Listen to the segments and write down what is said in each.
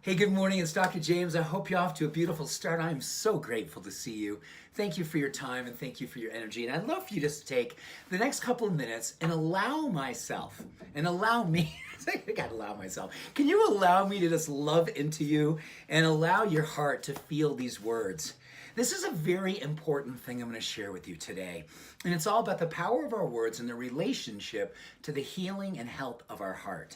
Hey, good morning. It's Dr. James. I hope you're off to a beautiful start. I'm so grateful to see you. Thank you for your time and thank you for your energy. And I'd love for you just to take the next couple of minutes and allow myself and allow me, I gotta allow myself. Can you allow me to just love into you and allow your heart to feel these words? This is a very important thing I'm going to share with you today. And it's all about the power of our words and their relationship to the healing and health of our heart.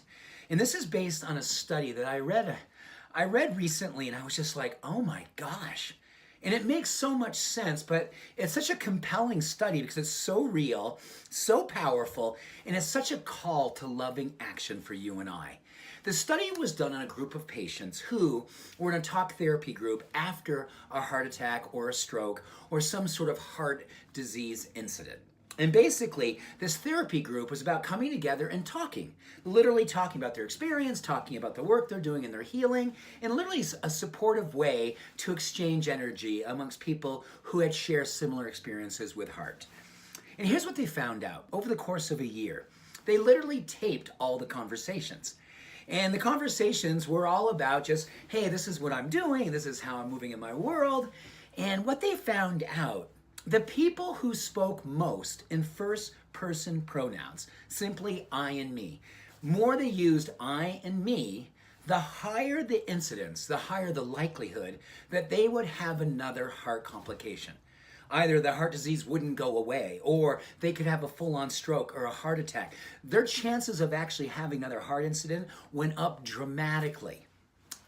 And this is based on a study that I read recently, and I was just like, oh my gosh. And it makes so much sense, but it's such a compelling study because it's so real, so powerful, and it's such a call to loving action for you and I. The study was done on a group of patients who were in a talk therapy group after a heart attack or a stroke or some sort of heart disease incident. And basically, this therapy group was about coming together and talking, literally talking about their experience, talking about the work they're doing in their healing, and literally a supportive way to exchange energy amongst people who had shared similar experiences with heart. And here's what they found out. Over the course of a year, they literally taped all the conversations. And the conversations were all about just, hey, this is what I'm doing, this is how I'm moving in my world. And what they found out, the people who spoke most in first-person pronouns, simply I and me, more they used I and me, the higher the incidence, the higher the likelihood that they would have another heart complication. Either the heart disease wouldn't go away, or they could have a full-on stroke or a heart attack. Their chances of actually having another heart incident went up dramatically,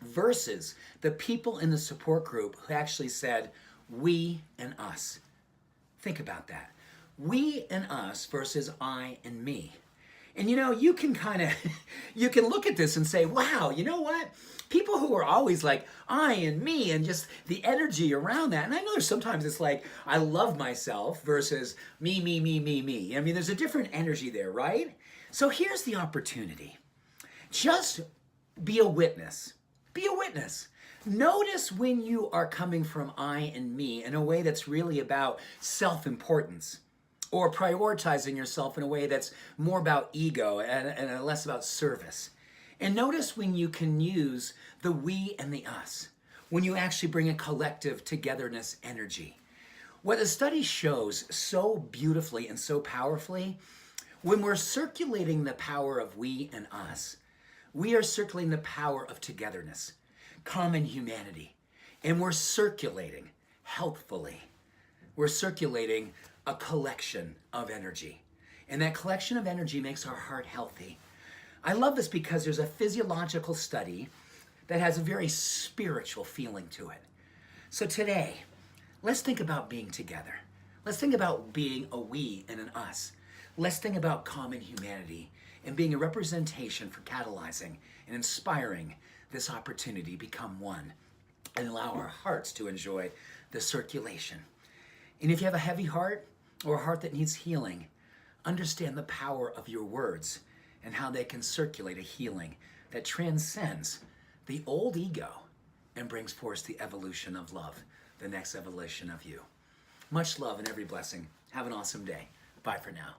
versus the people in the support group who actually said, we and us. Think about that. We and us versus I and me. And you know, you can you can look at this and say, wow, you know what? People who are always like, I and me, and just the energy around that. And I know there's sometimes it's like, I love myself versus me, me, me, me, me. I mean, there's a different energy there, right? So here's the opportunity. Just be a witness. Be a witness. Notice when you are coming from I and me in a way that's really about self-importance, or prioritizing yourself in a way that's more about ego and less about service. And notice when you can use the we and the us, when you actually bring a collective togetherness energy. What the study shows so beautifully and so powerfully, when we're circulating the power of we and us, we are circulating the power of togetherness, common humanity, and we're circulating healthfully. We're circulating a collection of energy, and that collection of energy makes our heart healthy. I love this because there's a physiological study that has a very spiritual feeling to it. So today, let's think about being together. Let's think about being a we and an us. Let's think about common humanity and being a representation for catalyzing and inspiring this opportunity, become one, and allow our hearts to enjoy the circulation. And if you have a heavy heart or a heart that needs healing, understand the power of your words and how they can circulate a healing that transcends the old ego and brings forth the evolution of love, the next evolution of you. Much love and every blessing. Have an awesome day. Bye for now.